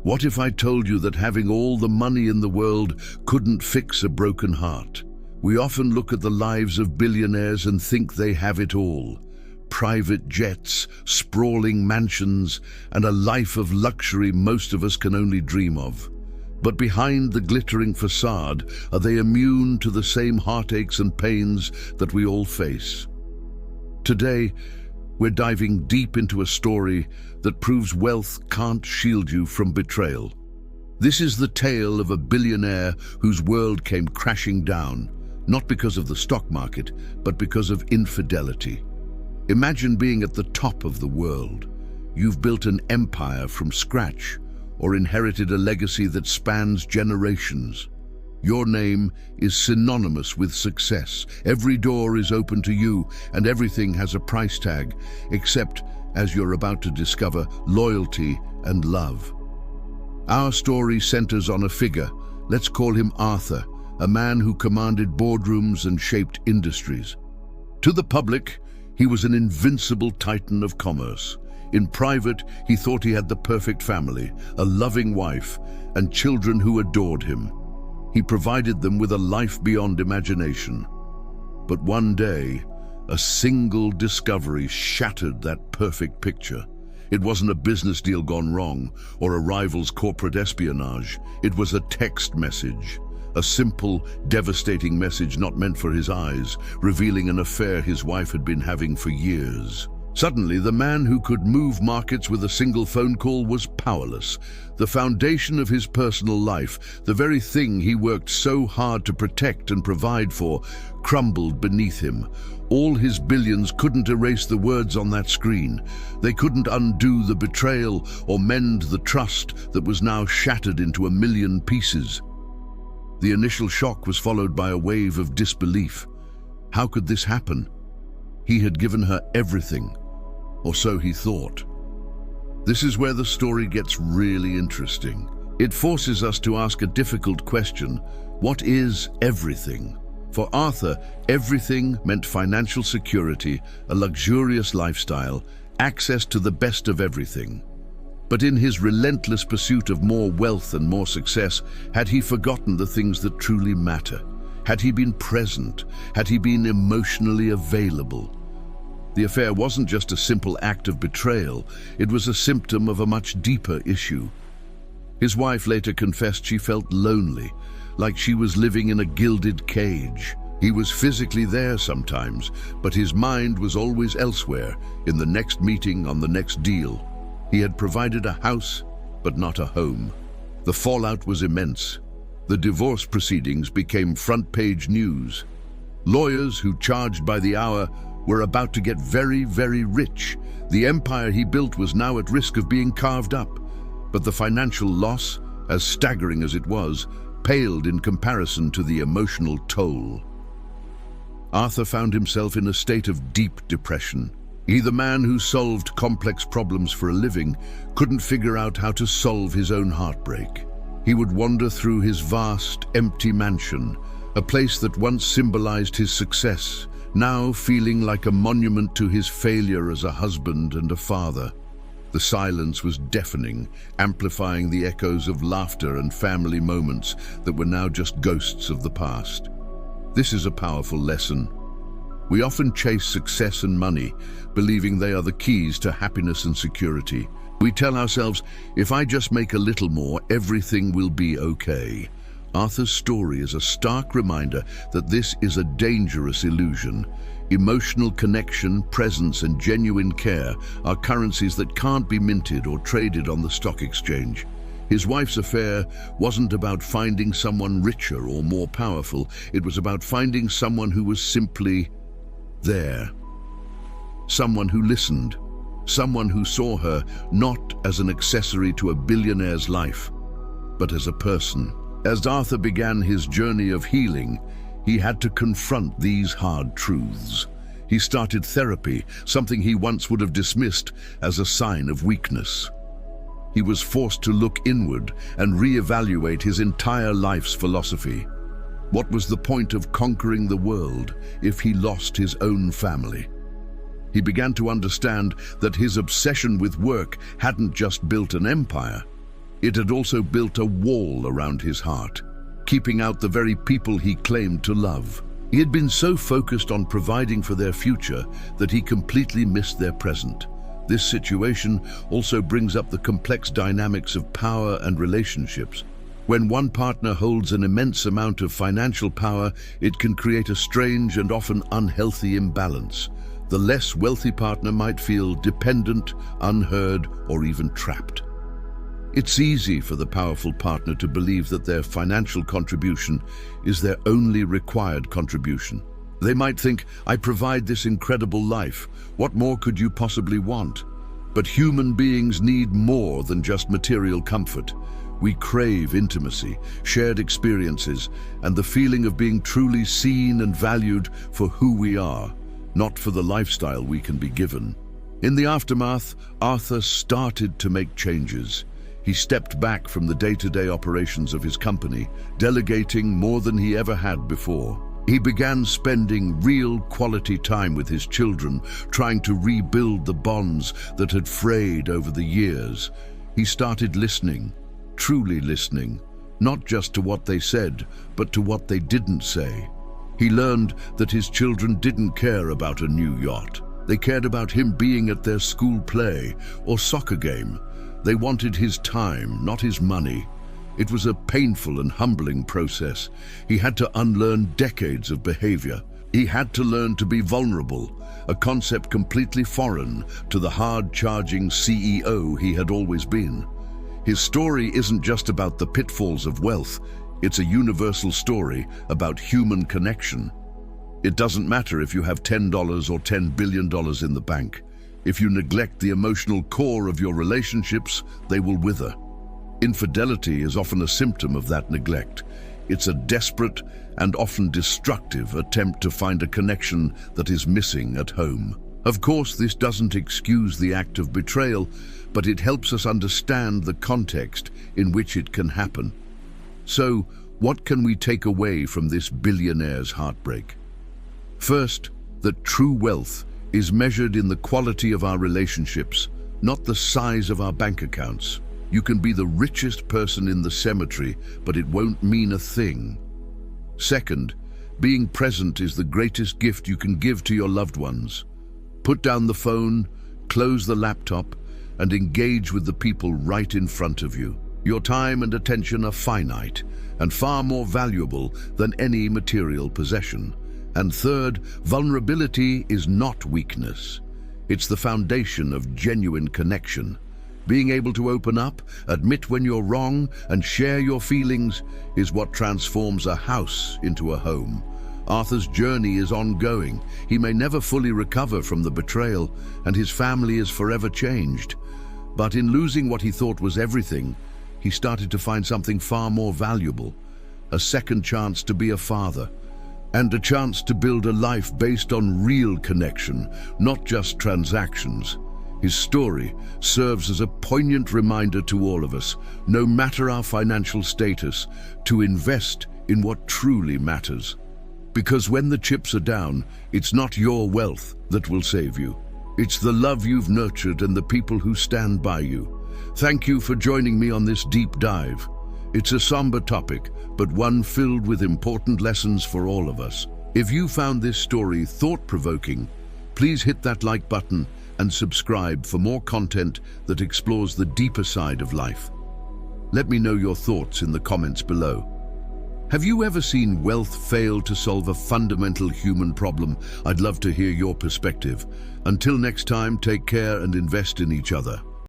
What if I told you that having all the money in the world couldn't fix a broken heart? We often look at the lives of billionaires and think they have it all. Private jets, sprawling mansions, and a life of luxury most of us can only dream of. But behind the glittering facade, are they immune to the same heartaches and pains that we all face? Today, we're diving deep into a story that proves wealth can't shield you from betrayal. This is the tale of a billionaire whose world came crashing down, not because of the stock market, but because of infidelity. Imagine being at the top of the world. You've built an empire from scratch, or inherited a legacy that spans generations. Your name is synonymous with success. Every door is open to you, and everything has a price tag, except, as you're about to discover, loyalty and love. Our story centers on a figure. Let's call him Arthur, a man who commanded boardrooms and shaped industries. To the public, he was an invincible titan of commerce. In private, he thought he had the perfect family, a loving wife, and children who adored him. He provided them with a life beyond imagination. But one day, a single discovery shattered that perfect picture. It wasn't a business deal gone wrong or a rival's corporate espionage. It was a text message. A simple, devastating message not meant for his eyes, revealing an affair his wife had been having for years. Suddenly, the man who could move markets with a single phone call was powerless. The foundation of his personal life, the very thing he worked so hard to protect and provide for, crumbled beneath him. All his billions couldn't erase the words on that screen. They couldn't undo the betrayal or mend the trust that was now shattered into a million pieces. The initial shock was followed by a wave of disbelief. How could this happen? He had given her everything, or so he thought. This is where the story gets really interesting. It forces us to ask a difficult question: what is everything? For Arthur, everything meant financial security, a luxurious lifestyle, access to the best of everything. But in his relentless pursuit of more wealth and more success, had he forgotten the things that truly matter? Had he been present? Had he been emotionally available? The affair wasn't just a simple act of betrayal, it was a symptom of a much deeper issue. His wife later confessed she felt lonely, like she was living in a gilded cage. He was physically there sometimes, but his mind was always elsewhere, in the next meeting, on the next deal. He had provided a house, but not a home. The fallout was immense. The divorce proceedings became front-page news. Lawyers who charged by the hour were about to get very, very rich. The empire he built was now at risk of being carved up. But the financial loss, as staggering as it was, paled in comparison to the emotional toll. Arthur found himself in a state of deep depression. He, the man who solved complex problems for a living, couldn't figure out how to solve his own heartbreak. He would wander through his vast, empty mansion, a place that once symbolized his success, now feeling like a monument to his failure as a husband and a father. The silence was deafening, amplifying the echoes of laughter and family moments that were now just ghosts of the past. This is a powerful lesson. We often chase success and money, believing they are the keys to happiness and security. We tell ourselves, if I just make a little more, everything will be okay. Arthur's story is a stark reminder that this is a dangerous illusion. Emotional connection, presence, and genuine care are currencies that can't be minted or traded on the stock exchange. His wife's affair wasn't about finding someone richer or more powerful. It was about finding someone who was simply there. Someone who listened. Someone who saw her not as an accessory to a billionaire's life, but as a person. As Arthur began his journey of healing, he had to confront these hard truths. He started therapy, something he once would have dismissed as a sign of weakness. He was forced to look inward and reevaluate his entire life's philosophy. What was the point of conquering the world if he lost his own family? He began to understand that his obsession with work hadn't just built an empire, It had also built a wall around his heart, keeping out the very people he claimed to love. He had been so focused on providing for their future that he completely missed their present. This situation also brings up the complex dynamics of power and relationships. When one partner holds an immense amount of financial power, it can create a strange and often unhealthy imbalance. The less wealthy partner might feel dependent, unheard, or even trapped. It's easy for the powerful partner to believe that their financial contribution is their only required contribution. They might think, "I provide this incredible life. What more could you possibly want?" But human beings need more than just material comfort. We crave intimacy, shared experiences, and the feeling of being truly seen and valued for who we are, not for the lifestyle we can be given. In the aftermath, Arthur started to make changes. He stepped back from the day-to-day operations of his company, delegating more than he ever had before. He began spending real quality time with his children, trying to rebuild the bonds that had frayed over the years. He started listening, truly listening, not just to what they said, but to what they didn't say. He learned that his children didn't care about a new yacht. They cared about him being at their school play or soccer game. They wanted his time, not his money. It was a painful and humbling process. He had to unlearn decades of behavior. He had to learn to be vulnerable, a concept completely foreign to the hard-charging CEO he had always been. His story isn't just about the pitfalls of wealth. It's a universal story about human connection. It doesn't matter if you have $10 or $10 billion in the bank. If you neglect the emotional core of your relationships, they will wither. Infidelity is often a symptom of that neglect. It's a desperate and often destructive attempt to find a connection that is missing at home. Of course, this doesn't excuse the act of betrayal, but it helps us understand the context in which it can happen. So, what can we take away from this billionaire's heartbreak? First, that true wealth is measured in the quality of our relationships, not the size of our bank accounts. You can be the richest person in the cemetery, but it won't mean a thing. Second, being present is the greatest gift you can give to your loved ones. Put down the phone, close the laptop, and engage with the people right in front of you. Your time and attention are finite and far more valuable than any material possession. And third, vulnerability is not weakness. It's the foundation of genuine connection. Being able to open up, admit when you're wrong, and share your feelings is what transforms a house into a home. Arthur's journey is ongoing. He may never fully recover from the betrayal, and his family is forever changed. But in losing what he thought was everything, he started to find something far more valuable: a second chance to be a father, and a chance to build a life based on real connection, not just transactions. His story serves as a poignant reminder to all of us, no matter our financial status, to invest in what truly matters. Because when the chips are down, it's not your wealth that will save you. It's the love you've nurtured and the people who stand by you. Thank you for joining me on this deep dive. It's a somber topic, but one filled with important lessons for all of us. If you found this story thought-provoking, please hit that like button and subscribe for more content that explores the deeper side of life. Let me know your thoughts in the comments below. Have you ever seen wealth fail to solve a fundamental human problem? I'd love to hear your perspective. Until next time, take care and invest in each other.